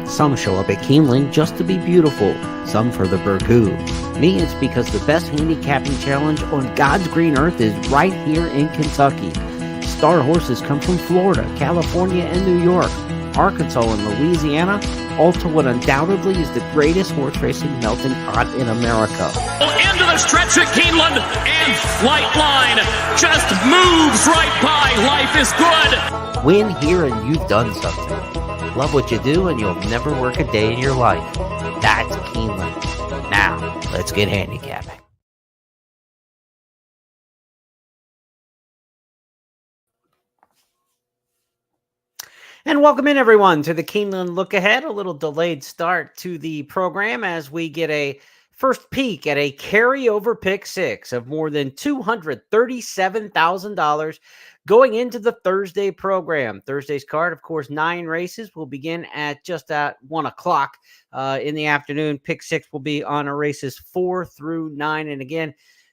Some show up at Keeneland just to be beautiful, some for the burgoo. Me, it's because the best handicapping challenge on God's green earth is right here in Kentucky. Star horses come from Florida, California, and New York, Arkansas, and Louisiana, all to what undoubtedly is the greatest horse racing melting pot in America. Into the stretch at Keeneland, and Flight Line just moves right by. Life is good. Win here and you've done something. Love what you do and you'll never work a day in your life. That's Keeneland. Now, let's get handicapping. And welcome in, everyone, to the Keeneland Look Ahead. A little delayed start to the program as we get a first peek at a carryover pick six of more than $237,000 going into the Thursday program. Thursday's card, of course, 9 races will begin at just at 1 o'clock in the afternoon. Pick six will be on races 4 through 9. And again,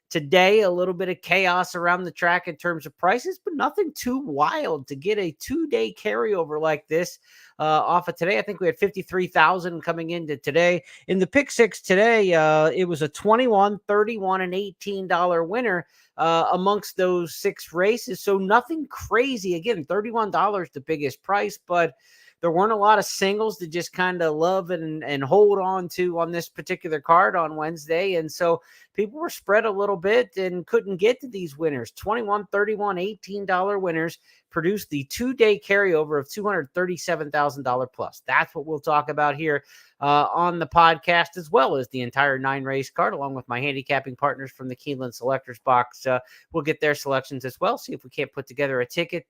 today, a little bit of chaos around the track in terms of prices, but nothing too wild to get a 2-day carryover like this off of today. I think we had 53,000 coming into today. In the pick six today, it was a $21, $31, and $18 winner amongst those 6 races. So nothing crazy. Again, $31 the biggest price, but there weren't a lot of singles to just kind of love and hold on to on this particular card on Wednesday. And so people were spread a little bit and couldn't get to these winners. $21, $31, $18 winners produced the 2-day carryover of $237,000 plus. That's what we'll talk about here on the podcast, as well as the entire 9-race card, along with my handicapping partners from the Keeneland Selectors Box. We'll get their selections as well, see if we can't put together a ticket.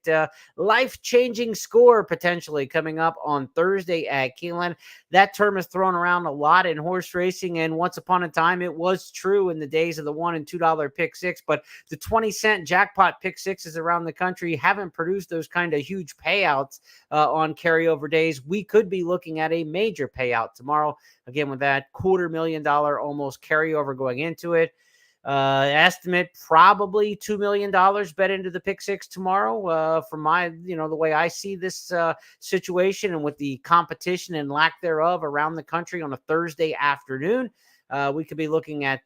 Life-changing score potentially coming up on Thursday at Keeneland. That term is thrown around a lot in horse racing, and once upon a time, it was true in the days of the $1 and $2 pick six, but the 20-cent jackpot pick sixes around the country haven't produced those kind of huge payouts on carryover days. We could be looking at a major payout tomorrow, again, with that $250,000 almost carryover going into it. Estimate probably $2 million bet into the pick six tomorrow. From my, the way I see this situation and with the competition and lack thereof around the country on a Thursday afternoon, we could be looking at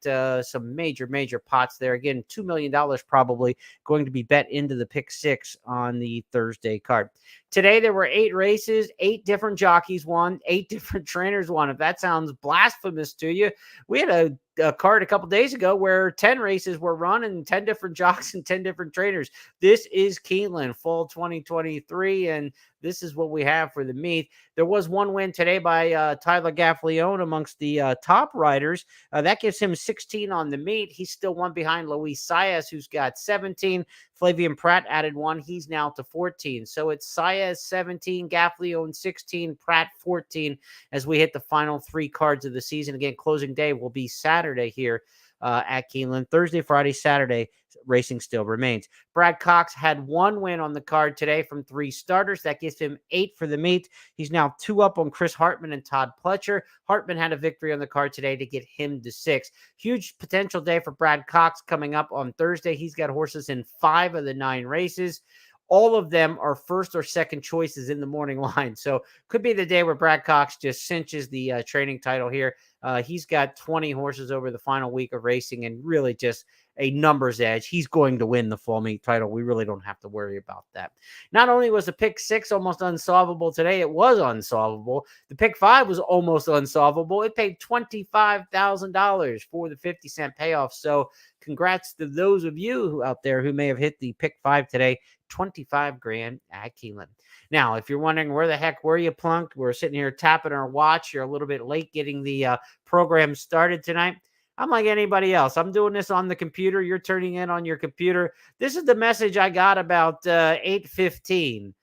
some major pots there. Again, $2 million probably going to be bet into the pick six on the Thursday card. Today, there were 8 races, 8 different jockeys won, 8 different trainers won. If that sounds blasphemous to you, we had a card a couple days ago where 10 races were run and 10 different jocks and 10 different trainers. This is Keeneland fall 2023, and this is what we have for the meet. There was one win today by Tyler Gaffalione amongst the top riders. That gives him 16 on the meet. He's still one behind Luis Saez, who's got 17. Flavian Pratt added 1. He's now to 14. So it's Saez 17, Gaffalione 16, Pratt 14 as we hit the final 3 cards of the season. Again, closing day will be Saturday here at Keeneland. Thursday, Friday, Saturday, racing still remains. Brad Cox had 1 win on the card today from 3 starters. That gives him 8 for the meet. He's now 2 up on Chris Hartman and Todd Pletcher. Hartman had a victory on the card today to get him to 6. Huge potential day for Brad Cox coming up on Thursday. He's got horses in 5 of the 9 races. All of them are first or second choices in the morning line. So could be the day where Brad Cox just cinches the training title here. He's got 20 horses over the final week of racing and really just a numbers edge. He's going to win the fall meet title. We really don't have to worry about that. Not only was the pick 6 almost unsolvable today, it was unsolvable. The pick 5 was almost unsolvable. It paid $25,000 for the 50-cent payoff. So congrats to those of you out there who may have hit the pick 5 today. $25,000 at Keeneland. Now, if you're wondering where the heck were you, Plonk? We're sitting here tapping our watch. You're a little bit late getting the program started tonight. I'm like anybody else. I'm doing this on the computer. You're turning in on your computer. This is the message I got about 8:15.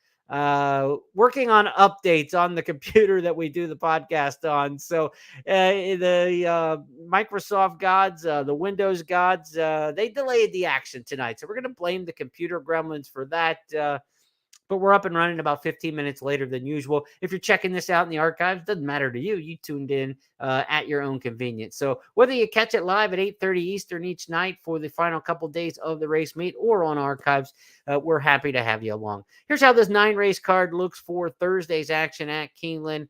Working on updates on the computer that we do the podcast on. So the Microsoft gods, the Windows gods, they delayed the action tonight. So we're going to blame the computer gremlins for that. But we're up and running about 15 minutes later than usual. If you're checking this out in the archives, doesn't matter to you. You tuned in at your own convenience. So whether you catch it live at 8:30 Eastern each night for the final couple days of the race meet or on archives, we're happy to have you along. Here's how this 9-race card looks for Thursday's action at Keeneland.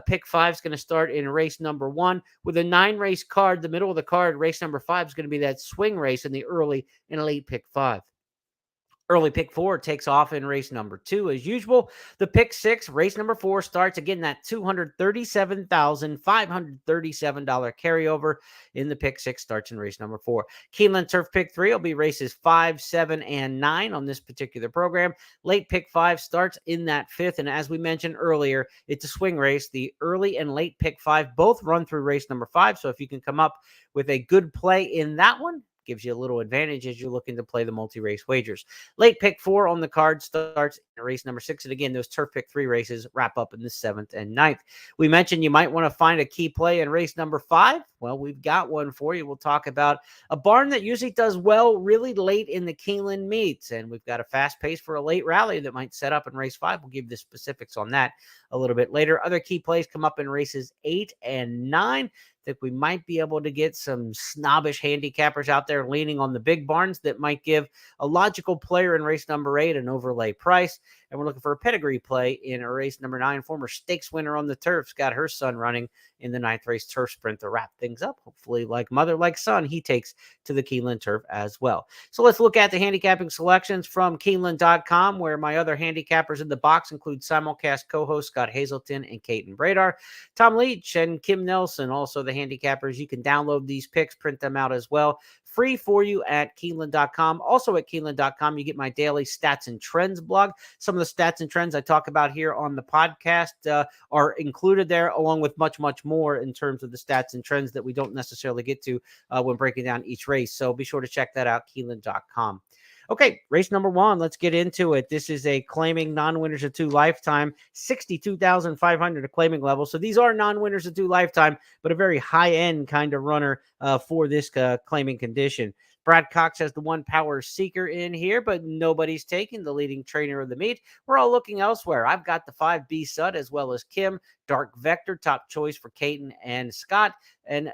Pick 5 is going to start in race number 1 with a 9-race card. The middle of the card, race number 5 is going to be that swing race in the early and late pick 5. Early pick 4 takes off in race number 2 as usual. The pick 6, race number 4 starts again that $237,537 carryover in the pick 6 starts in race number 4. Keeneland Turf pick 3 will be races 5, 7, and 9 on this particular program. Late pick 5 starts in that 5th, and as we mentioned earlier, it's a swing race. The early and late pick 5 both run through race number 5, so if you can come up with a good play in that one, gives you a little advantage as you're looking to play the multi-race wagers. Late pick 4 on the card starts in race number 6. And again, those turf pick 3 races wrap up in the 7th and 9th. We mentioned you might want to find a key play in race number 5. Well, we've got one for you. We'll talk about a barn that usually does well really late in the Keeneland meets. And we've got a fast pace for a late rally that might set up in race 5. We'll give you the specifics on that a little bit later. Other key plays come up in races 8 and 9. Think we might be able to get some snobbish handicappers out there leaning on the big barns that might give a logical player in race number 8 an overlay price. And we're looking for a pedigree play in a race number 9. Former stakes winner on the turf's got her son running in the 9th race turf sprint to wrap things up. Hopefully, like mother, like son, he takes to the Keeneland turf as well. So let's look at the handicapping selections from Keeneland.com, where my other handicappers in the box include simulcast co-hosts Scott Hazelton and Caton Bradar, Tom Leach and Kim Nelson, also the handicappers. You can download these picks, print them out as well. Free for you at Keeneland.com. Also at Keeneland.com, you get my daily stats and trends blog. Some of the stats and trends I talk about here on the podcast are included there, along with much, much more in terms of the stats and trends that we don't necessarily get to when breaking down each race. So be sure to check that out, Keeneland.com. Okay, race number 1. Let's get into it. This is a claiming non-winners of 2 lifetime, 62,500 a claiming level. So these are non-winners of 2 lifetime, but a very high-end kind of runner for this claiming condition. Brad Cox has the 1 Power Seeker in here, but nobody's taking the leading trainer of the meet. We're all looking elsewhere. I've got the 5 B Sud as well as Kim, Dark Vector, top choice for Caton and Scott, and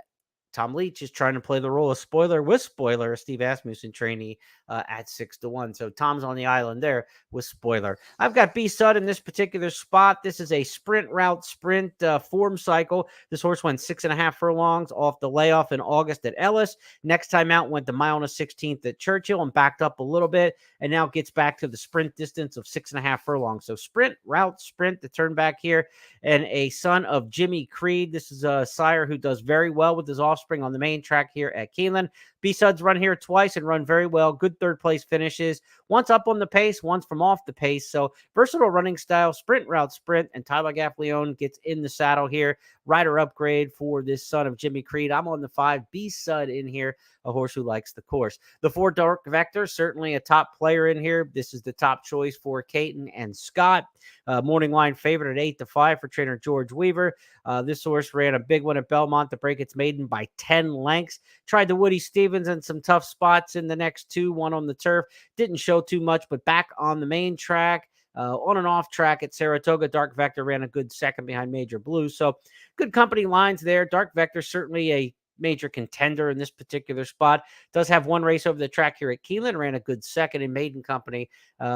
Tom Leach is trying to play the role of spoiler with spoiler, Steve Asmussen trainee at 6-1. So Tom's on the island there with spoiler. I've got B Sud in this particular spot. This is a sprint route sprint form cycle. This horse went 6.5 furlongs off the layoff in August at Ellis. Next time out went the mile and a 16th at Churchill and backed up a little bit and now gets back to the sprint distance of 6.5 furlongs. So sprint, route, sprint, the turn back here. And a son of Jimmy Creed. This is a sire who does very well with his offspring on the main track here at Keeneland. B-Suds run here twice and run very well. Good third place finishes. Once up on the pace, once from off the pace. So versatile running style, sprint, route, sprint. And Tyler Gaffleone gets in the saddle here. Rider upgrade for this son of Jimmy Creed. I'm on the 5 B-Sud in here, a horse who likes the course. The 4 Dark Vector, certainly a top player in here. This is the top choice for Caton and Scott. Morning line favorite at 8-5 for trainer George Weaver. This horse ran a big one at Belmont to break its maiden by 10 lengths. Tried the Woody Stevens and some tough spots in the next 2, one on the turf. Didn't show too much, but back on the main track, on and off track at Saratoga, Dark Vector ran a good second behind Major Blue. So good company lines there. Dark Vector certainly a major contender in this particular spot. Does have 1 race over the track here at Keeneland. Ran a good second in maiden company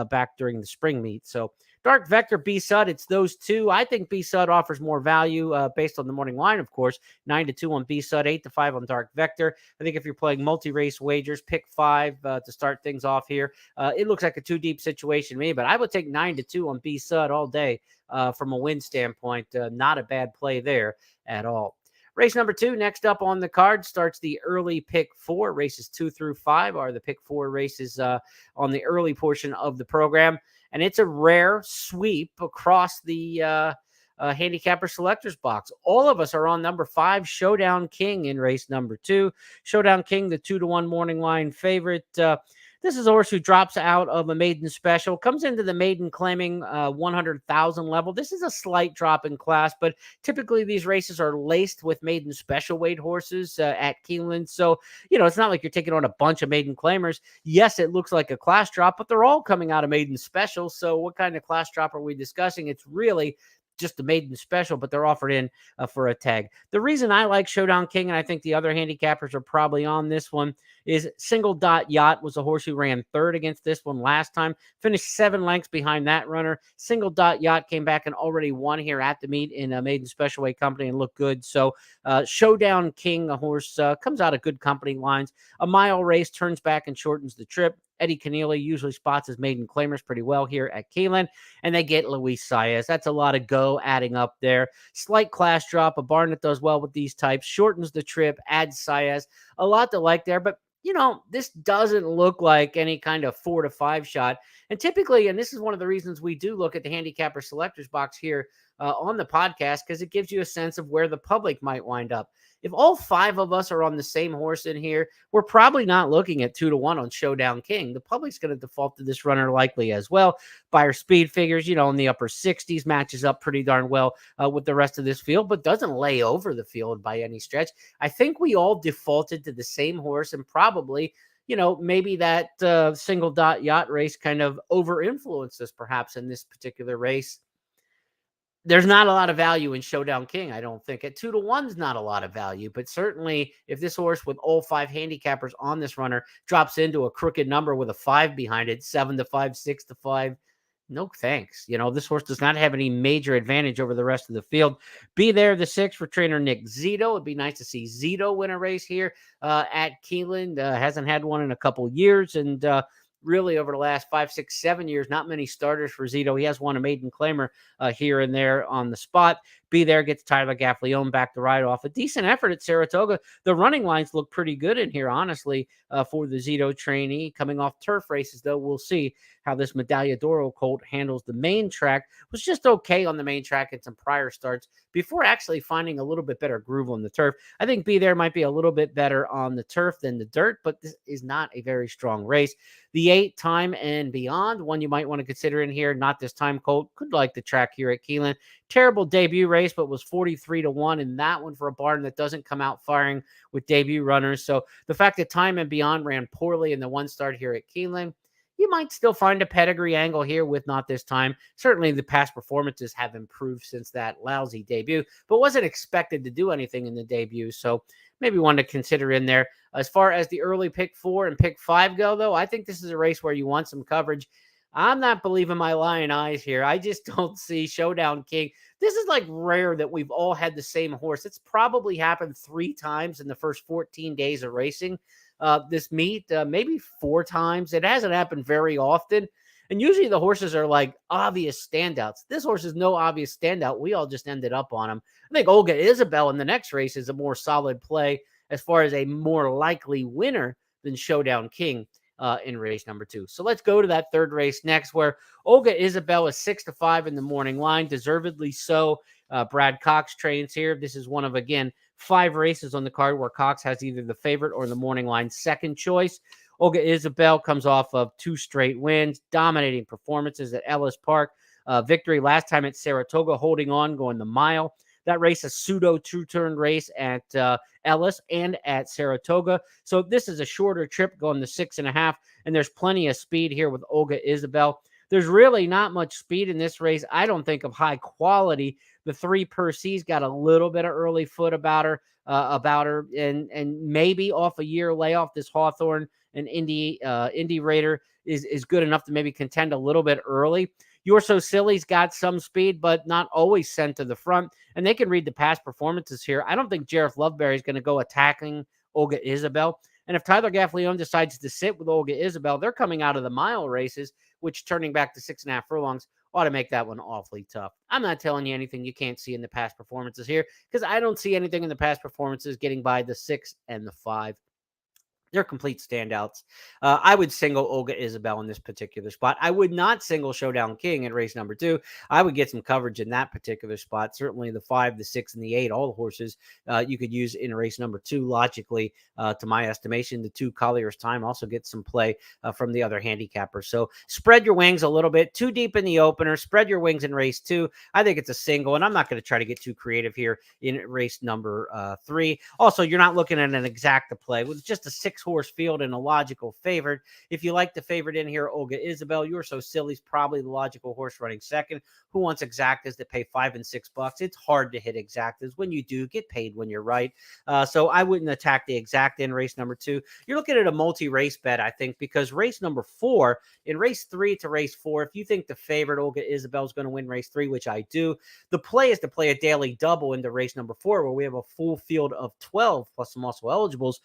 back during the spring meet. So Dark Vector, B-Sud, it's those 2. I think B-Sud offers more value based on the morning line, of course. 9-2 on B-Sud, 8-5 on Dark Vector. I think if you're playing multi-race wagers, pick 5 to start things off here. It looks like a 2-deep situation to me, but I would take 9-2 on B-Sud all day from a win standpoint. Not a bad play there at all. Race number 2, next up on the card, starts the early pick 4. Races 2-5 are the pick 4 races on the early portion of the program. And it's a rare sweep across the handicapper selectors box. All of us are on number 5, Showdown King in race number 2. Showdown King, the 2-1 morning line favorite. This is a horse who drops out of a maiden special, comes into the maiden claiming 100,000 level. This is a slight drop in class, but typically these races are laced with maiden special weight horses at Keeneland. So, it's not like you're taking on a bunch of maiden claimers. Yes, it looks like a class drop, but they're all coming out of maiden specials. So what kind of class drop are we discussing? It's really just the maiden special, but they're offered in for a tag. The reason I like Showdown King, and I think the other handicappers are probably on this one, is Single Dot Yacht was a horse who ran third against this one last time, finished 7 lengths behind that runner. Single Dot Yacht came back and already won here at the meet in a maiden special weight company and looked good. So Showdown King, a horse, comes out of good company lines. A mile race, turns back and shortens the trip. Eddie Keneally usually spots his maiden claimers pretty well here at Keeneland, and they get Luis Saez. That's a lot of go adding up there. Slight class drop, a barn that does well with these types, shortens the trip, adds Saez. A lot to like there, but this doesn't look like any kind of 4 to 5 shot. And typically, and this is one of the reasons we do look at the handicapper selectors box here on the podcast, because it gives you a sense of where the public might wind up. If all 5 of us are on the same horse in here, we're probably not looking at 2 to 1 on Showdown King. The public's going to default to this runner likely as well. Buyer speed figures, in the upper 60s, matches up pretty darn well with the rest of this field, but doesn't lay over the field by any stretch. I think we all defaulted to the same horse, and probably, maybe that Single Dot Yacht race kind of over-influenced us perhaps in this particular race. There's not a lot of value in Showdown King, I don't think. At 2 to 1 is not a lot of value, but certainly if this horse with all 5 handicappers on this runner drops into a crooked number with a 5 behind it, 7 to 5, 6 to 5, no thanks. This horse does not have any major advantage over the rest of the field. Be There, the 6 for trainer Nick Zito. It'd be nice to see Zito win a race here at Keeneland. Hasn't had one in a couple years, and really over the last 5, 6, 7 years, not many starters for Zito. He has won a maiden claimer here and there on the spot. Be There gets Tyler Gaffalione back to ride off. A decent effort at Saratoga. The running lines look pretty good in here, honestly, for the Zito trainee. Coming off turf races, though, we'll see how this Medaglia d'Oro colt handles the main track. Was just okay on the main track in some prior starts before actually finding a little bit better groove on the turf. I think Be There might be a little bit better on the turf than the dirt, but this is not a very strong race. The 8 Time and Beyond, one you might want to consider in here. Not This Time colt. Could like the track here at Keeneland. Terrible debut race, but was 43 to 1 in that one for a barn that doesn't come out firing with debut runners. So the fact that Time and Beyond ran poorly in the one start here at Keeneland, you might still find a pedigree angle here with Not This Time. Certainly the past performances have improved since that lousy debut, but wasn't expected to do anything in the debut. So maybe one to consider in there. As far as the early pick 4 and pick 5 go, though, I think this is a race where you want some coverage. I'm not believing my lying eyes here. I just don't see Showdown King. This is like rare that we've all had the same horse. It's probably happened 3 times in the first 14 days of racing this meet, maybe 4 times. It hasn't happened very often. And usually the horses are like obvious standouts. This horse is no obvious standout. We all just ended up on him. I think Olga Isabel in the next race is a more solid play as far as a more likely winner than Showdown King in race number 2. So let's go to that third race next, where Olga Isabel is 6 to 5 in the morning line, deservedly so. Brad Cox trains here. This is one of, again, 5 races on the card where Cox has either the favorite or the morning line second choice. Olga Isabel comes off of 2 straight wins, dominating performances at Ellis Park. Victory last time at Saratoga, holding on, going the mile. That race, a pseudo two-turn race at Ellis and at Saratoga. So this is a shorter trip going to 6.5, and there's plenty of speed here with Olga Isabel. There's really not much speed in this race, I don't think, of high quality. The 3 per C's got a little bit of early foot about her, and maybe off a year layoff, this Hawthorne and Indy Raider is good enough to maybe contend a little bit early. You're So Silly's got some speed, but not always sent to the front, and they can read the past performances here. I don't think Jareth Loveberry is going to go attacking Olga Isabel. And if Tyler Gaffalione decides to sit with Olga Isabel, they're coming out of the mile races, which turning back to 6.5 furlongs ought to make that one awfully tough. I'm not telling you anything you can't see in the past performances here, because I don't see anything in the past performances getting by the 6 and the 5. They're complete standouts. I would single Olga Isabel in this particular spot. I would not single Showdown King in race number 2. I would get some coverage in that particular spot. Certainly the 5, the 6, and the 8, all the horses you could use in race number 2, logically, to my estimation. The 2 Collier's Time also gets some play from the other handicappers. So spread your wings a little bit. Too deep in the opener. Spread your wings in race 2. I think it's a single, and I'm not going to try to get too creative here in race number 3. Also, you're not looking at an exacta play with just a 6 horse field and a logical favorite. If you like the favorite in here, Olga Isabel, You're So Silly's probably the logical horse running second. Who wants exactas that pay $5 and $6? It's hard to hit exactas. When you do, get paid when you're right. So I wouldn't attack the exacta in race number 2. You're looking at a multi-race bet, I think, because race number 4, in race 3 to race 4, if you think the favorite Olga Isabel is going to win race 3, which I do, the play is to play a daily double into race number 4, where we have a full field of 12 plus some also eligibles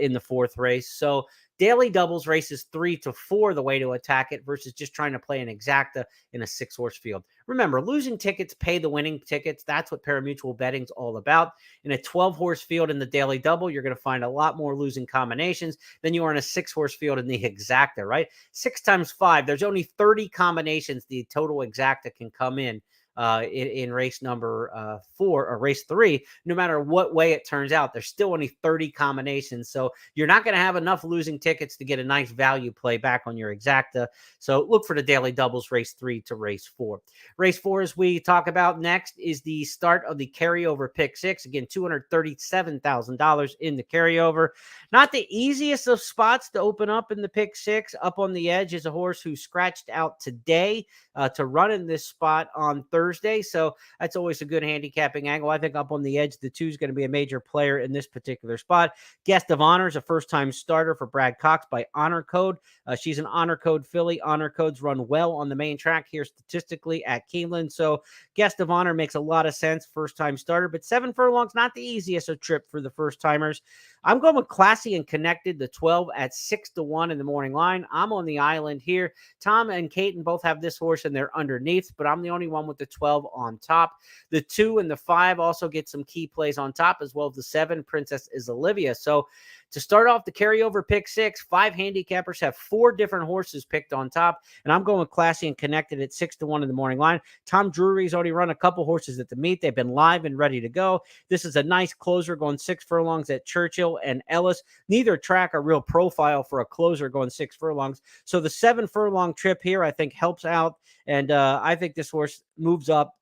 in the 4th race. So daily doubles races 3 to 4, the way to attack it, versus just trying to play an exacta in a 6-horse field. Remember, losing tickets pay the winning tickets. That's what parimutuel betting's all about. In a 12-horse field in the daily double, you're going to find a lot more losing combinations than you are in a 6-horse field in the exacta, right? 6 times 5, there's only 30 combinations the total exacta can come in race number 4 or race 3. No matter what way it turns out, there's still only 30 combinations. So you're not going to have enough losing tickets to get a nice value play back on your exacta. So look for the daily doubles race 3 to race 4. Race 4, as we talk about next, is the start of the carryover pick 6. Again, $237,000 in the carryover. Not the easiest of spots to open up in the pick 6. Up on the edge is a horse who scratched out today to run in this spot on Thursday. So that's always a good handicapping angle. I think up on the edge, the 2 is going to be a major player in this particular spot. Guest of Honor is a first-time starter for Brad Cox by Honor Code. She's an Honor Code filly. Honor Codes run well on the main track here statistically at Keeneland. So Guest of Honor makes a lot of sense. First-time starter, but 7 furlongs, not the easiest of trip for the first-timers. I'm going with Classy and Connected, the 12 at 6 to 1 in the morning line. I'm on the island here. Tom and Caton both have this horse and they're underneath, but I'm the only one with the 12 on top. The 2 and the 5 also get some key plays on top, as well as the 7, Princess is Olivia. So to start off the carryover pick 6, 5 handicappers have 4 different horses picked on top, and I'm going with Classy and Connected at 6 to 1 in the morning line. Tom Drury's already run a couple horses at the meet. They've been live and ready to go. This is a nice closer going 6 furlongs at Churchill and Ellis. Neither track a real profile for a closer going 6 furlongs. So the 7 furlong trip here, I think, helps out, and I think this horse moves up.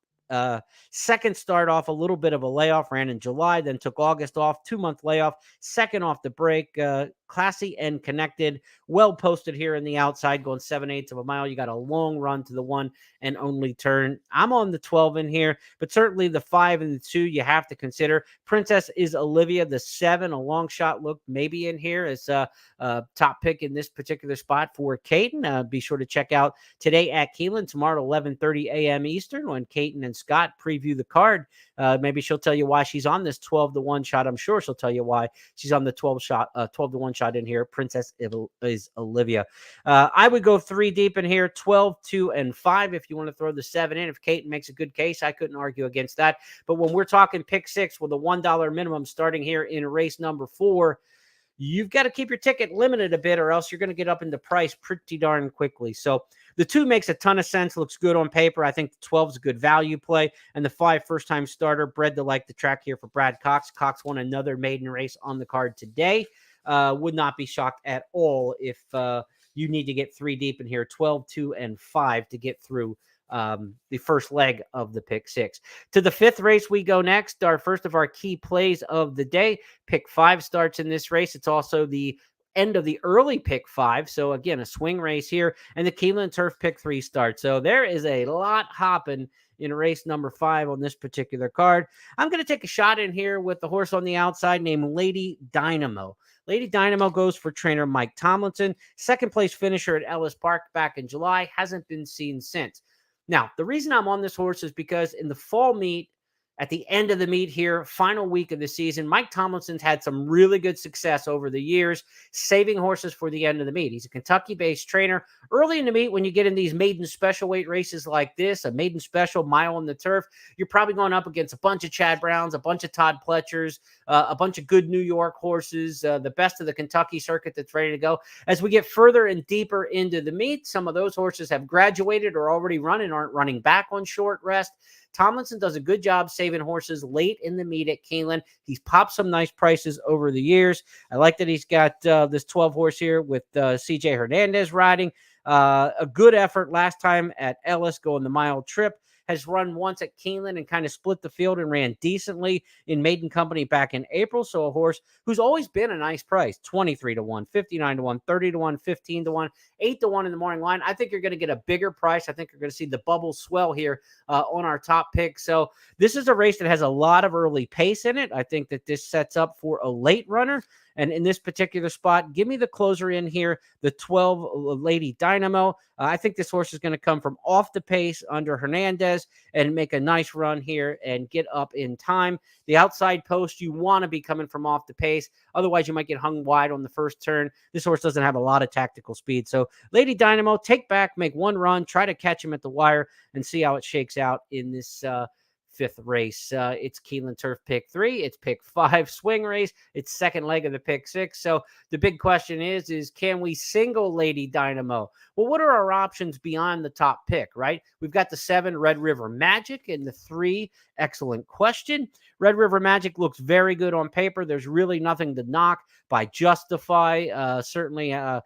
Second start off, a little bit of a layoff, ran in July, then took August off, 2-month layoff, second off the break. Classy and Connected, well posted here in the outside, going 7/8 of a mile. You got a long run to the 1 and only turn. I'm on the 12 in here, but certainly the 5 and the 2 you have to consider. Princess is Olivia, the 7, a long shot look maybe in here as a top pick in this particular spot for Caton. Be sure to check out today at Keeneland, tomorrow at 11:30 a.m. Eastern, when Caton and Scott preview the card. Maybe she'll tell you why she's on this 12 to 1 shot. I'm sure she'll tell you why she's on the 12 to 1 shot in here. Princess is Olivia. I would go 3 deep in here, 12, 2, and 5 if you want to throw the 7 in. If Caton makes a good case, I couldn't argue against that. But when we're talking pick 6 with a $1 minimum starting here in race number 4, you've got to keep your ticket limited a bit, or else you're going to get up into price pretty darn quickly. So the 2 makes a ton of sense, looks good on paper. I think the 12 is a good value play, and the 5 first-time starter, bred to like the track here for Brad Cox. Cox won another maiden race on the card today. Would not be shocked at all if you need to get 3 deep in here, 12, 2, and 5 to get through the first leg of the pick 6. To the 5th race we go next. Our first of our key plays of the day. Pick 5 starts in this race. It's also the end of the early pick 5. So again, a swing race here, and the Keeneland Turf pick 3 starts. So there is a lot hopping in race number 5 on this particular card. I'm going to take a shot in here with the horse on the outside named Lady Dynamo. Lady Dynamo goes for trainer Mike Tomlinson. Second place finisher at Ellis Park back in July. Hasn't been seen since. Now, the reason I'm on this horse is because in the fall meet, at the end of the meet here, final week of the season, Mike Tomlinson's had some really good success over the years, saving horses for the end of the meet. He's a Kentucky-based trainer. Early in the meet, when you get in these maiden special weight races like this, a maiden special mile on the turf, you're probably going up against a bunch of Chad Browns, a bunch of Todd Pletchers, a bunch of good New York horses, the best of the Kentucky circuit that's ready to go. As we get further and deeper into the meet, some of those horses have graduated or already run and aren't running back on short rest. Tomlinson does a good job saving horses late in the meet at Keeneland. He's popped some nice prices over the years. I like that he's got this 12 horse here with CJ Hernandez riding. A good effort last time at Ellis going the mile trip. has run once at Keeneland and kind of split the field and ran decently in maiden company back in April. So a horse who's always been a nice price, 23 to 1, 59 to 1, 30 to 1, 15 to 1, 8 to 1 in the morning line. I think you're going to get a bigger price. I think you're going to see the bubbles swell here on our top pick. So this is a race that has a lot of early pace in it. I think that this sets up for a late runner. And in this particular spot, give me the closer in here, the 12 Lady Dynamo. I think this horse is going to come from off the pace under Hernandez and make a nice run here and get up in time. The outside post, you want to be coming from off the pace. Otherwise, you might get hung wide on the first turn. This horse doesn't have a lot of tactical speed. So Lady Dynamo, take back, make one run, try to catch him at the wire and see how it shakes out in this fifth race. It's Keeneland Turf Pick 3. It's Pick 5 swing race. It's second leg of the Pick 6. So the big question is can we single Lady Dynamo? Well, what are our options beyond the top pick, right? We've got the 7 Red River Magic and the 3 Excellent Question. Red River Magic looks very good on paper. There's really nothing to knock by Justify. Certainly a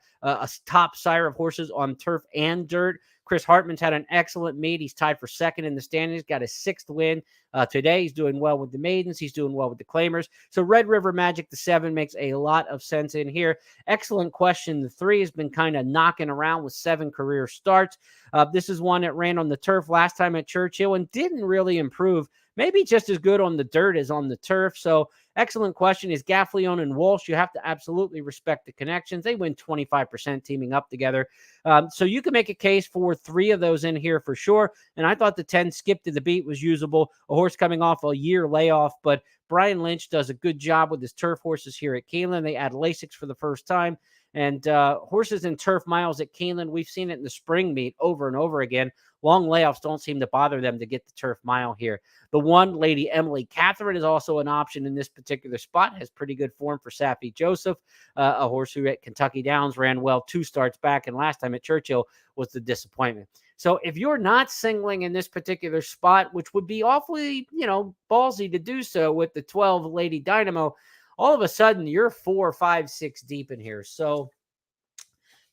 top sire of horses on turf and dirt. Chris Hartman's had an excellent meet. He's tied for second in the standings, got his 6th win today. He's doing well with the maidens. He's doing well with the claimers. So Red River Magic, the 7, makes a lot of sense in here. Excellent Question. The 3 has been kind of knocking around with 7 career starts. This is one that ran on the turf last time at Churchill and didn't really improve. Maybe just as good on the dirt as on the turf. So Excellent Question is Gaffleone and Walsh. You have to absolutely respect the connections. They win 25% teaming up together. So you can make a case for 3 of those in here for sure. And I thought the 10 Skip to the Beat was usable. A horse coming off a year layoff, but Brian Lynch does a good job with his turf horses here at Keeneland. They add Lasix for the first time. And horses in turf miles at Keeneland, we've seen it in the spring meet over and over again. Long layoffs don't seem to bother them to get the turf mile here. The 1 Lady Emily Catherine is also an option in this particular spot. Has pretty good form for Saffie Joseph, a horse who at Kentucky Downs ran well 2 starts back, and last time at Churchill was the disappointment. So if you're not singling in this particular spot, which would be awfully, ballsy to do so with the 12 Lady Dynamo, all of a sudden you're 4, 5, 6 deep in here. So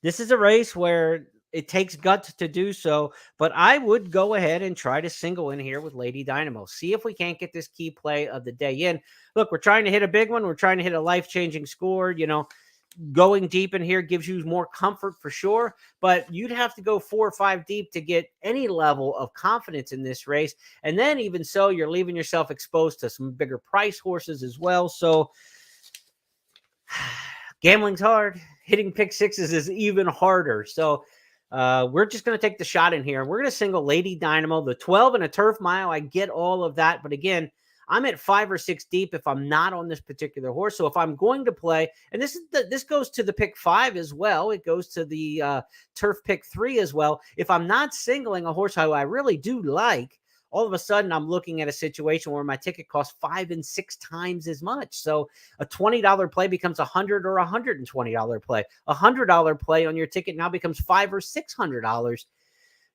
this is a race where it takes guts to do so, but I would go ahead and try to single in here with Lady Dynamo. See if we can't get this key play of the day in. Look, we're trying to hit a big one. We're trying to hit a life-changing score. Going deep in here gives you more comfort for sure, but you'd have to go 4 or 5 deep to get any level of confidence in this race. And then even so, you're leaving yourself exposed to some bigger price horses as well. So gambling's hard. Hitting pick 6s is even harder. So we're just going to take the shot in here. We're going to single Lady Dynamo, the 12 and a turf mile. I get all of that. But again, I'm at 5 or 6 deep if I'm not on this particular horse. So if I'm going to play, and this goes to the pick 5 as well. It goes to the turf pick 3 as well. If I'm not singling a horse who I really do like, all of a sudden I'm looking at a situation where my ticket costs 5 and 6 times as much. So a $20 play becomes $100 or $120 play. $100 play on your ticket now becomes $500 or $600.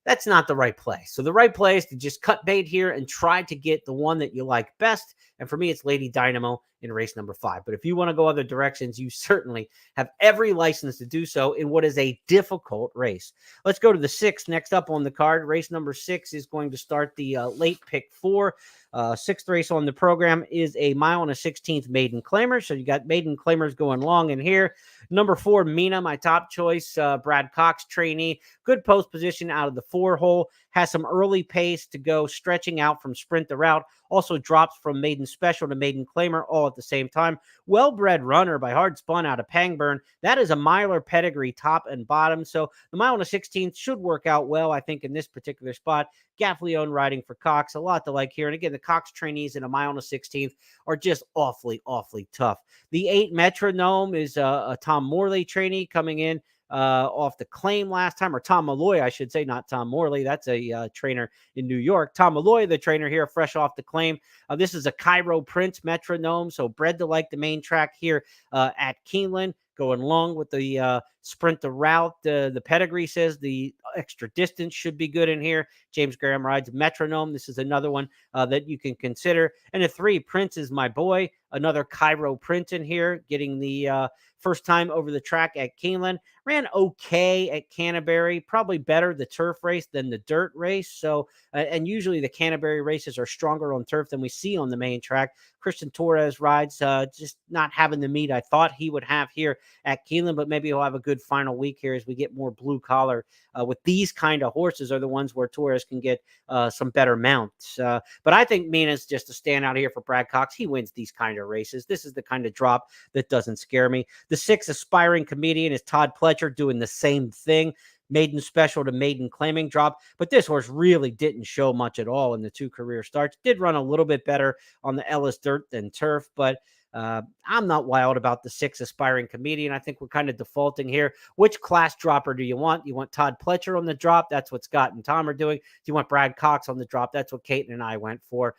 That's not the right play. So the right play is to just cut bait here and try to get the one that you like best. And for me, it's Lady Dynamo in race number 5. But if you want to go other directions, you certainly have every license to do so in what is a difficult race. Let's go to the 6th next up on the card. Race number 6 is going to start the late pick 4. 6th race on the program is a 1.16 mile maiden claimer. So you got maiden claimers going long in here. Number 4, Mina, my top choice, Brad Cox trainee. Good post position out of the 4 hole. Has some early pace to go stretching out from sprint to route. Also drops from maiden special to maiden claimer all at the same time. Well-bred runner by Hard Spun out of Pangburn. That is a miler pedigree top and bottom. So the 1.16 should work out well, I think, in this particular spot. Gaffleone riding for Cox. A lot to like here. And again, the Cox trainees in a 1.16 are just awfully, awfully tough. The 8 Metronome is a Tom Morley trainee coming in off the claim last time, or Tom Malloy, I should say, not Tom Morley. That's a trainer in New York. Tom Malloy, the trainer here, fresh off the claim. This is a Cairo Prince Metronome, so bred to like the main track here at Keeneland, going long with the sprint the route. The pedigree says the extra distance should be good in here. James Graham rides Metronome. This is another one that you can consider. And a 3, Prince is my boy. Another Cairo Prince in here, getting the first time over the track at Keeneland. Ran okay at Canterbury, probably better the turf race than the dirt race. So, and usually the Canterbury races are stronger on turf than we see on the main track. Christian Torres rides, just not having the meet I thought he would have here at Keeneland, but maybe he'll have a good final week here as we get more blue collar with these kind of horses are the ones where Torres can get some better mounts. But I think Mina's just a standout here for Brad Cox. He wins these kind of races. This is the kind of drop that doesn't scare me. The 6 aspiring comedian is Todd Pletcher doing the same thing. Maiden special to maiden claiming drop, but this horse really didn't show much at all in the 2 career starts. Did run a little bit better on the Ellis dirt than turf, but I'm not wild about the 6 aspiring comedian. I think we're kind of defaulting here. Which class dropper do you want? You want Todd Pletcher on the drop? That's what Scott and Tom are doing. Do you want Brad Cox on the drop? That's what Kate and I went for.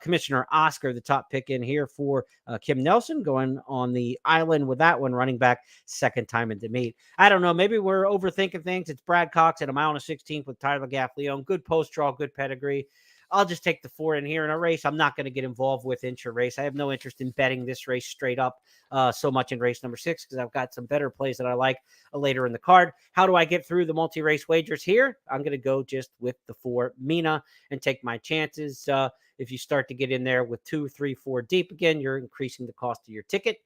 Commissioner Oscar, the top pick in here for Kim Nelson, going on the island with that one, running back second time into meet. I don't know. Maybe we're overthinking things. It's Brad Cox at a mile and a 16th with Tyler Gaffleone. Good post draw, good pedigree. I'll just take the 4 in here in a race. I'm not going to get involved with intra race. I have no interest in betting this race straight up so much in race number 6 because I've got some better plays that I like later in the card. How do I get through the multi-race wagers here? I'm going to go just with the 4 Mina and take my chances. If you start to get in there with 2, 3, 4 deep again, you're increasing the cost of your ticket.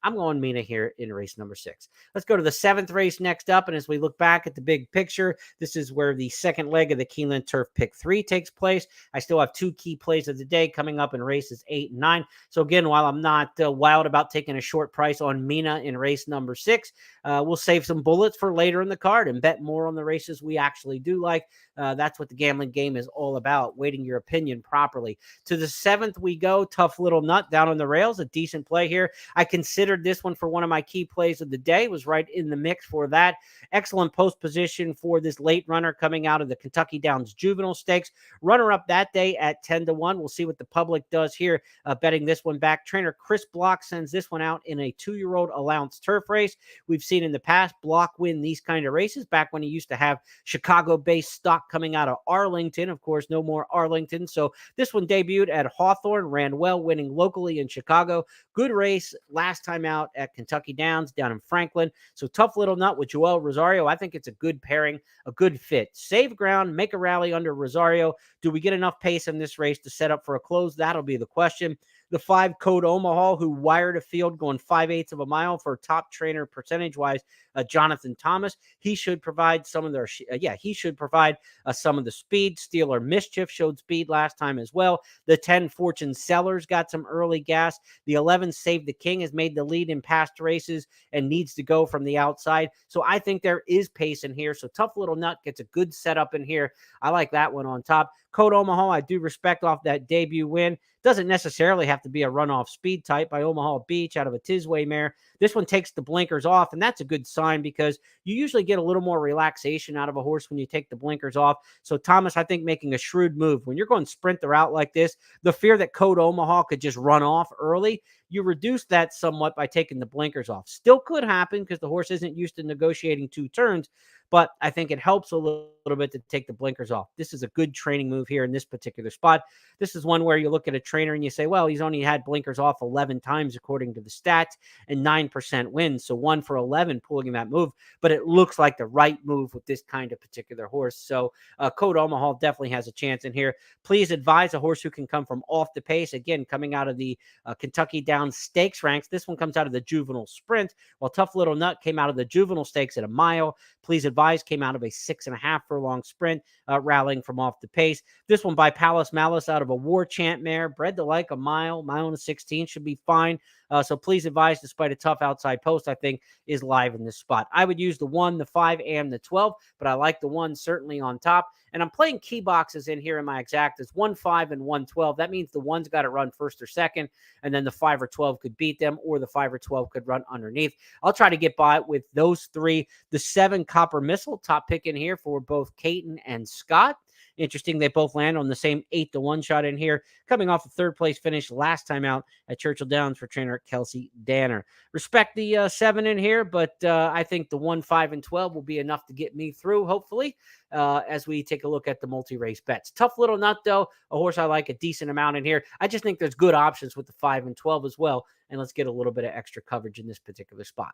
I'm going Mina here in race number 6. Let's go to the 7th race next up. And as we look back at the big picture, this is where the second leg of the Keeneland Turf Pick 3 takes place. I still have 2 key plays of the day coming up in races 8 and 9. So again, while I'm not wild about taking a short price on Mina in race number 6, we'll save some bullets for later in the card and bet more on the races we actually do like. That's what the gambling game is all about, weighting your opinion properly. To the 7th we go. Tough Little Nut down on the rails, a decent play here. I considered this one for one of my key plays of the day, was right in the mix for that. Excellent post position for this late runner coming out of the Kentucky Downs Juvenile Stakes. Runner up that day at 10-1. We'll see what the public does here, betting this one back. Trainer Chris Block sends this one out in a 2-year-old allowance turf race. We've seen in the past Block win these kind of races back when he used to have Chicago-based stock coming out of Arlington. Of course, no more Arlington. So this one debuted at Hawthorne, ran well, winning locally in Chicago. Good race last time out at Kentucky Downs down in Franklin. So Tough Little Nut with Joel Rosario. I think it's a good pairing, a good fit. Save ground, make a rally under Rosario. Do we get enough pace in this race to set up for a close? That'll be the question. The 5 Code Omaha, who wired a field going 5/8 of a mile for top trainer percentage-wise, Jonathan Thomas. He should provide some of their, some of the speed. Steeler Mischief showed speed last time as well. The 10 Fortune Sellers got some early gas. The 11 Save the King has made the lead in past races and needs to go from the outside. So I think there is pace in here. So Tough Little Nut gets a good setup in here. I like that one on top. Code Omaha, I do respect off that debut win. Doesn't necessarily have to be a runoff speed type by Omaha Beach out of a Tisway mare. This one takes the blinkers off, and that's a good sign because you usually get a little more relaxation out of a horse when you take the blinkers off. So Thomas, I think, making a shrewd move. When you're going to sprint the route like this, the fear that Code Omaha could just run off early, you reduce that somewhat by taking the blinkers off. Still could happen because the horse isn't used to negotiating 2 turns, but I think it helps a little bit to take the blinkers off. This is a good training move here in this particular spot. This is one where you look at a trainer and you say, well, he's only had blinkers off 11 times according to the stats and 9% wins. So 1 for 11 pulling that move, but it looks like the right move with this kind of particular horse. So Code Omaha definitely has a chance in here. Please advise a horse who can come from off the pace. Again, coming out of the Kentucky Downs Stakes ranks. This one comes out of the Juvenile Sprint, while Tough Little Nut came out of the Juvenile Stakes at a mile. Please advise came out of a 6.5 furlong sprint, rallying from off the pace. This one by Palace Malice out of a War Chant mare, bred to like a mile and a 16 should be fine. So please advise, despite a tough outside post, I think is live in this spot. I would use the 1, the 5, and the 12, but I like the 1 certainly on top. And I'm playing key boxes in here in my exactas, 1, 5, and 1, 12. That means the 1's got to run first or second, and then the 5 or 12 could beat them, or the 5 or 12 could run underneath. I'll try to get by with those 3. The 7 Copper Missile, top pick in here for both Caton and Scott. Interesting, they both land on the same 8-1 shot in here, coming off the third place finish last time out at Churchill Downs for trainer Kelsey Danner. Respect the 7 in here, but I think the 1, 5, and 12 will be enough to get me through, hopefully, as we take a look at the multi-race bets. Tough Little Nut, though, a horse I like a decent amount in here. I just think there's good options with the 5 and 12 as well, and let's get a little bit of extra coverage in this particular spot.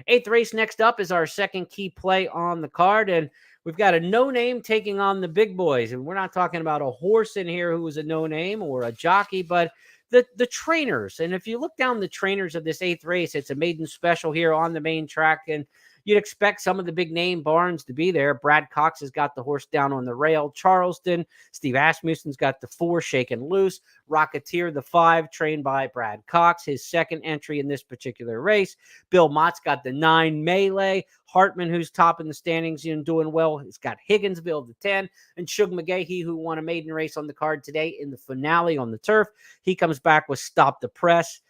8th race next up is our second key play on the card, and we've got a no-name taking on the big boys, and we're not talking about a horse in here who is a no-name or a jockey, but the trainers. And if you look down the trainers of this 8th race, it's a maiden special here on the main track, and you'd expect some of the big name barns to be there. Brad Cox has got the horse down on the rail. Charleston, Steve Asmussen's got the 4, Shaken Loose. Rocketeer, the 5, trained by Brad Cox, his second entry in this particular race. Bill Mott's got the 9, Melee. Hartman, who's top in the standings and doing well. He's got Higginsville, the 10, and Shug McGahee, who won a maiden race on the card today in the finale on the turf. He comes back with Stop the Press.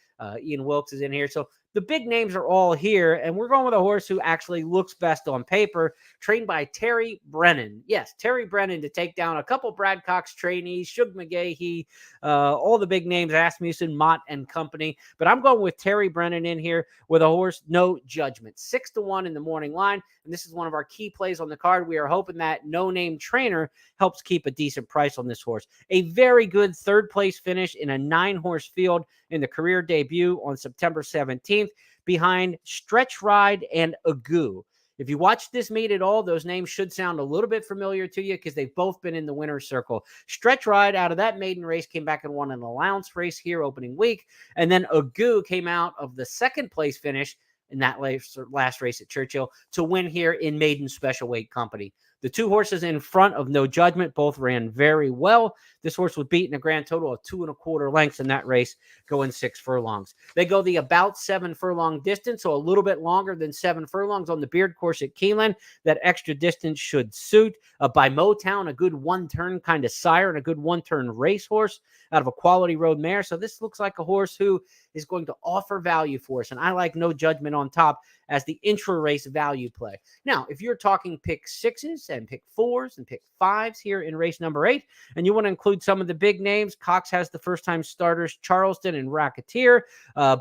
Ian Wilkes is in here. So the big names are all here, and we're going with a horse who actually looks best on paper, trained by Terry Brennan. Yes, Terry Brennan to take down a couple Brad Cox trainees, Shug McGahee, all the big names, Asmussen, Mott, and company. But I'm going with Terry Brennan in here with a horse, No Judgment. 6-1 in the morning line, and this is one of our key plays on the card. We are hoping that no-name trainer helps keep a decent price on this horse. A very good third-place finish in a 9-horse field in the career debut on September 17th behind Stretch Ride and Agoo. If you watch this meet at all, those names should sound a little bit familiar to you because they've both been in the winner's circle. Stretch Ride out of that maiden race came back and won an allowance race here opening week. And then Agoo came out of the second place finish in that last race at Churchill to win here in maiden special weight company. The 2 horses in front of No Judgment both ran very well. This horse was beaten a grand total of 2 1/4 lengths in that race, going 6 furlongs. They go the about 7 furlong distance, so a little bit longer than 7 furlongs on the Beard course at Keeneland. That extra distance should suit. By Motown, a good one-turn kind of sire and a good one-turn racehorse out of a quality road mare. So this looks like a horse who is going to offer value for us, and I like No Judgment on top as the intra-race value play. Now, if you're talking pick 6s and pick 4s and pick 5s here in race number 8, and you want to include some of the big names, Cox has the first-time starters, Charleston and Racketeer,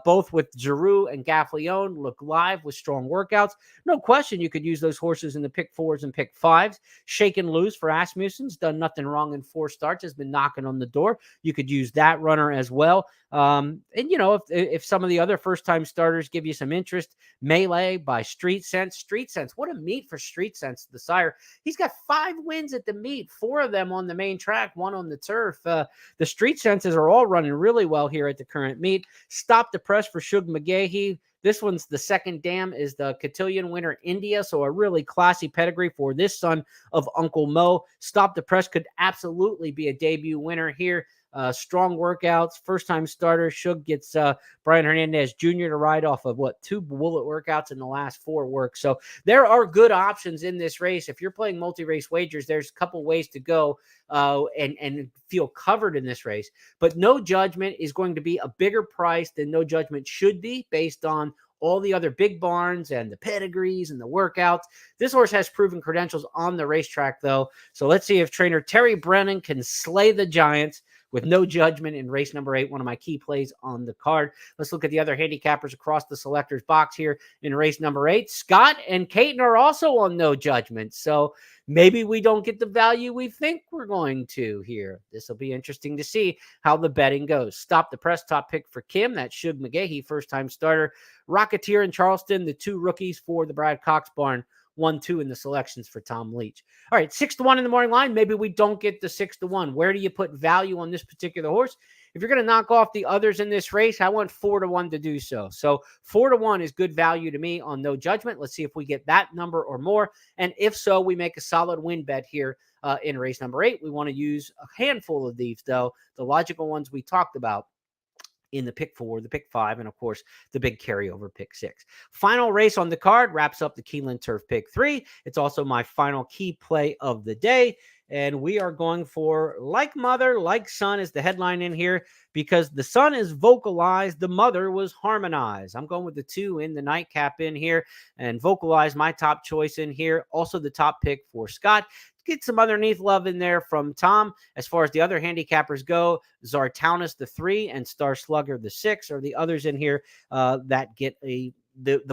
both with Giroux and Gaffleone, look live with strong workouts. No question you could use those horses in the pick 4s and pick 5s. Shaken Loose for Asmussen's done nothing wrong in 4 starts, has been knocking on the door. You could use that runner as well. And, you know, if some of the other first-time starters give you some interest, Melee by Street Sense. Street Sense, what a meet for Street Sense, the sire. He's got 5 wins at the meet, 4 of them on the main track, 1 on the turf. The Street Senses are all running really well here at the current meet. Stop the Press for Shug McGahee. This one's the second dam, is the Cotillion winner, India. So a really classy pedigree for this son of Uncle Mo. Stop the Press could absolutely be a debut winner here. Strong workouts, first-time starter. Shug gets Brian Hernandez Jr. to ride off of, 2 bullet workouts in the last 4 works. So there are good options in this race. If you're playing multi-race wagers, there's a couple ways to go and feel covered in this race. But No Judgment is going to be a bigger price than No Judgment should be based on all the other big barns and the pedigrees and the workouts. This horse has proven credentials on the racetrack, though. So let's see if trainer Terry Brennan can slay the Giants with No Judgment in race number 8, one of my key plays on the card. Let's look at the other handicappers across the selectors box here in race number 8. Scott and Caton are also on No Judgment. So maybe we don't get the value we think we're going to here. This will be interesting to see how the betting goes. Stop the Press, top pick for Kim. That's Shug McGahee, first-time starter. Rocketeer and Charleston, the 2 rookies for the Brad Cox barn. 1-2 in the selections for Tom Leach. All right, 6-1 in the morning line. Maybe we don't get the 6-1. Where do you put value on this particular horse? If you're going to knock off the others in this race, I want 4-1 to do so. So 4-1 is good value to me on No Judgment. Let's see if we get that number or more. And if so, we make a solid win bet here in race number 8. We want to use a handful of these, though, the logical ones we talked about in the pick 4, the pick 5, and of course, the big carryover pick 6. Final race on the card wraps up the Keeneland Turf pick 3. It's also my final key play of the day. And we are going for Like Mother, Like Son is the headline in here because the son is vocalized, the mother was harmonized. I'm going with the 2 in the nightcap in here and vocalize my top choice in here. Also the top pick for Scott. get some underneath love in there from Tom. As far as the other handicappers go, Zartaunus the 3 and Star Slugger the 6 are the others in here that get the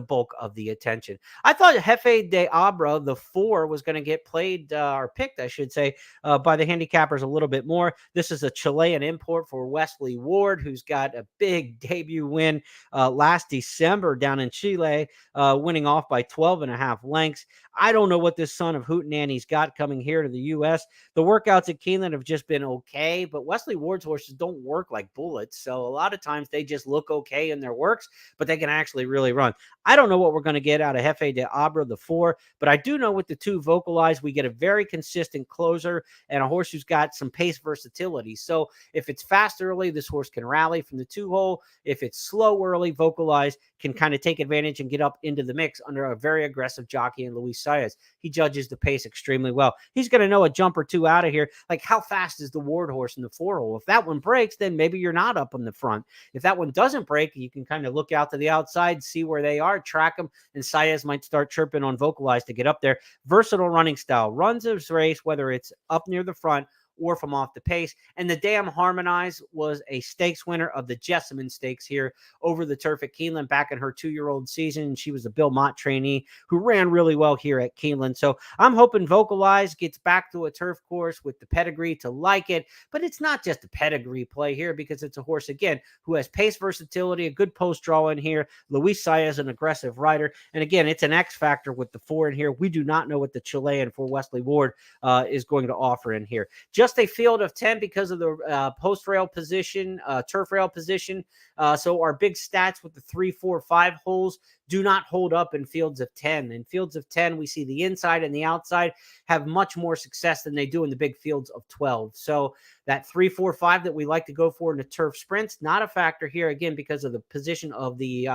bulk of the attention. I thought Jefe de Abra, the 4, was going to get played or picked, I should say, by the handicappers a little bit more. This is a Chilean import for Wesley Ward, who's got a big debut win last December down in Chile, winning off by 12.5 lengths. I don't know what this son of Hootenanny's got coming here to the U.S. The workouts at Keeneland have just been okay, but Wesley Ward's horses don't work like bullets. So a lot of times they just look okay in their works, but they can actually really run. I don't know what we're going to get out of Jefe de Abra, the 4, but I do know with the 2 Vocalized, we get a very consistent closer and a horse who's got some pace versatility. So if it's fast early, this horse can rally from the 2-hole. If it's slow early, Vocalized can kind of take advantage and get up into the mix under a very aggressive jockey in Luis Saez. He judges the pace extremely well. He's going to know a jump or two out of here. Like, how fast is the Ward horse in the 4-hole? If that one breaks, then maybe you're not up in the front. If that one doesn't break, you can kind of look out to the outside, see where they are, track them, and Saez might start chirping on Vocalized to get up there. Versatile running style. Runs his race, whether it's up near the front or from off the pace. And the Damn Harmonize was a stakes winner of the Jessamine Stakes here over the turf at Keeneland back in her 2-year-old season. She was a Bill Mott trainee who ran really well here at Keeneland. So I'm hoping Vocalize gets back to a turf course with the pedigree to like it. But it's not just a pedigree play here, because it's a horse, again, who has pace versatility, a good post draw in here. Luis Saez, an aggressive rider. And again, it's an X factor with the 4 in here. We do not know what the Chilean for Wesley Ward is going to offer in here. Just a field of 10 because of the post rail position, turf rail position. So our big stats with the 3, 4, 5 holes do not hold up in fields of 10. In fields of 10, we see the inside and the outside have much more success than they do in the big fields of 12. So that 3, 4, 5 that we like to go for in the turf sprints, not a factor here, again, because of the position of the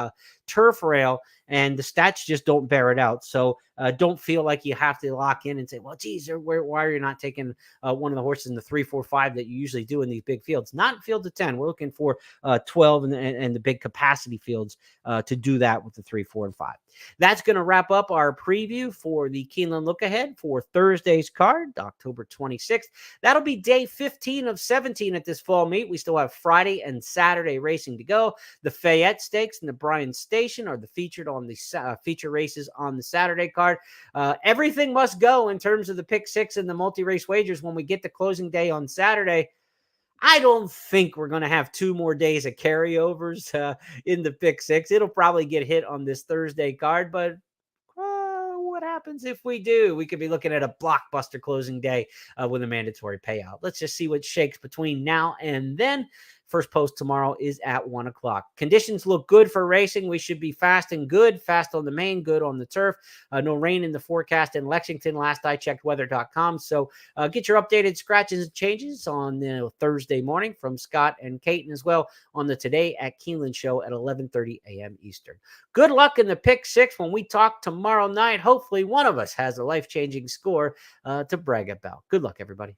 turf rail, and the stats just don't bear it out. So don't feel like you have to lock in and say, well, geez, why are you not taking one of the horses in the 3, 4, 5 that you usually do in these big fields? Not in fields of 10. We're looking for 12 and the big capacity fields to do that with the 3, 4, and 5. That's going to wrap up our preview for the Keeneland Look Ahead for Thursday's card, October 26th. That'll be day 15 of 17 at this fall meet. We still have Friday and Saturday racing to go. The Fayette Stakes and the Bryan Station are the featured on the feature races on the Saturday card. Everything must go in terms of the pick 6 and the multi-race wagers when we get to closing day on Saturday. I don't think we're going to have 2 more days of carryovers in the pick 6. It'll probably get hit on this Thursday card, but what happens if we do? We could be looking at a blockbuster closing day with a mandatory payout. Let's just see what shakes between now and then. First post tomorrow is at 1 o'clock. Conditions look good for racing. We should be fast and good. Fast on the main, good on the turf. No rain in the forecast in Lexington. Last I checked, weather.com. So get your updated scratches and changes on Thursday morning from Scott and Caton as well on the Today at Keeneland show at 11:30 a.m. Eastern. Good luck in the pick 6 when we talk tomorrow night. Hopefully one of us has a life-changing score to brag about. Good luck, everybody.